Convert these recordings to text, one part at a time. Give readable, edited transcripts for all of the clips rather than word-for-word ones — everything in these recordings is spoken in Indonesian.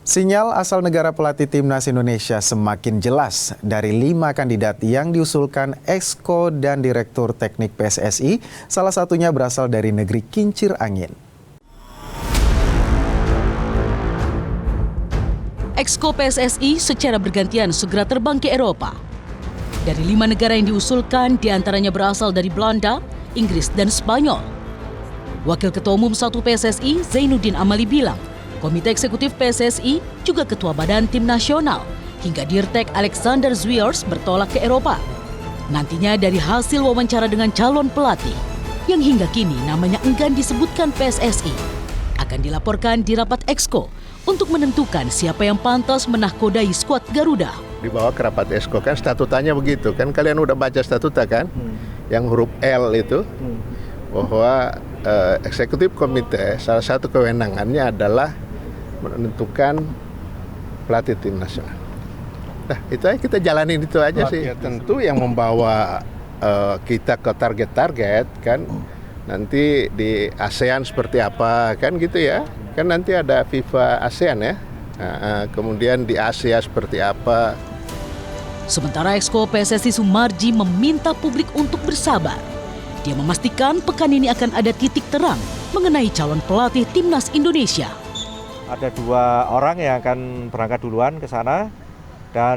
Sinyal asal negara pelatih timnas Indonesia semakin jelas dari 5 kandidat yang diusulkan Exco dan Direktur Teknik PSSI, salah satunya berasal dari negeri kincir angin. Exco PSSI secara bergantian segera terbang ke Eropa. Dari 5 negara yang diusulkan, diantaranya berasal dari Belanda, Inggris, dan Spanyol. Wakil Ketua Umum 1 PSSI, Zainuddin Amali bilang, Komite Eksekutif PSSI, juga Ketua Badan Tim Nasional, hingga Dirtek Alexander Zwiers bertolak ke Eropa. Nantinya dari hasil wawancara dengan calon pelatih, yang hingga kini namanya enggan disebutkan PSSI, akan dilaporkan di rapat Exco untuk menentukan siapa yang pantas menahkodai skuad Garuda. Dibawa ke rapat Exco, kan statutanya begitu, kan kalian udah baca statuta kan? Yang huruf L itu, bahwa eksekutif komite salah satu kewenangannya adalah menentukan pelatih tim nasional. Nah, itu aja kita jalanin itu aja sih. Ya, tentu yang membawa kita ke target-target kan nanti di ASEAN seperti apa kan gitu ya. Kan nanti ada FIFA ASEAN ya. Kemudian di Asia seperti apa. Sementara Exco PSSI Sumarji meminta publik untuk bersabar. Dia memastikan pekan ini akan ada titik terang mengenai calon pelatih timnas Indonesia. Ada 2 orang yang akan berangkat duluan ke sana dan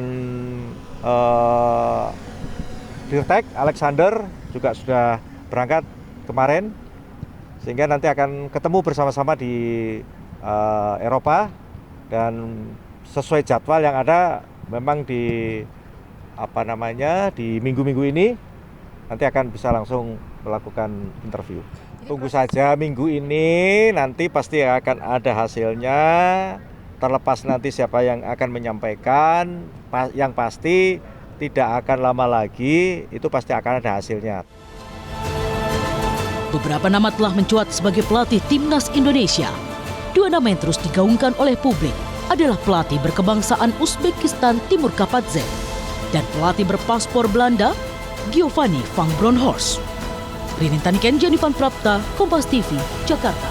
Dirtek Alexander juga sudah berangkat kemarin, sehingga nanti akan ketemu bersama-sama di Eropa, dan sesuai jadwal yang ada memang di minggu-minggu ini nanti akan bisa langsung melakukan interview. Tunggu saja minggu ini, nanti pasti akan ada hasilnya. Terlepas nanti siapa yang akan menyampaikan, yang pasti tidak akan lama lagi, itu pasti akan ada hasilnya. Beberapa nama telah mencuat sebagai pelatih timnas Indonesia. 2 nama yang terus digaungkan oleh publik adalah pelatih berkebangsaan Uzbekistan Timur Kapadze dan pelatih berpaspor Belanda, Giovanni van Bronckhorst. Rinin Taniken, Johnny Van Prapta, Kompas TV, Jakarta.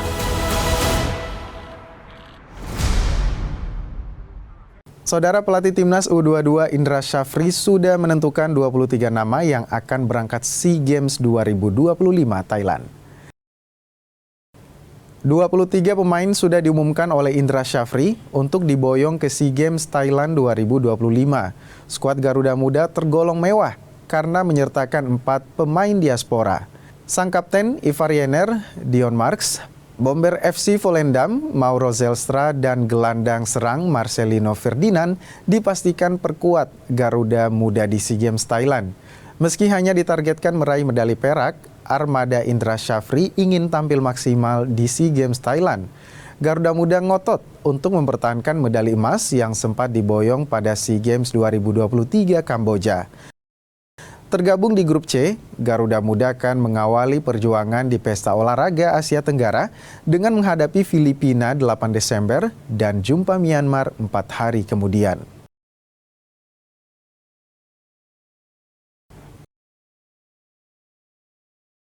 Saudara pelatih timnas U22 Indra Syafri sudah menentukan 23 nama yang akan berangkat SEA Games 2025 Thailand. 23 pemain sudah diumumkan oleh Indra Syafri untuk diboyong ke SEA Games Thailand 2025. Skuad Garuda Muda tergolong mewah karena menyertakan 4 pemain diaspora. Sang kapten Ivar Jenner, Dion Marks, bomber FC Volendam, Mauro Zelstra, dan gelandang serang Marcelino Ferdinand dipastikan perkuat Garuda Muda di SEA Games Thailand. Meski hanya ditargetkan meraih medali perak, armada Indra Syafri ingin tampil maksimal di SEA Games Thailand. Garuda Muda ngotot untuk mempertahankan medali emas yang sempat diboyong pada SEA Games 2023 Kamboja. Tergabung di grup C, Garuda Muda akan mengawali perjuangan di Pesta Olahraga Asia Tenggara dengan menghadapi Filipina 8 Desember dan jumpa Myanmar 4 hari kemudian.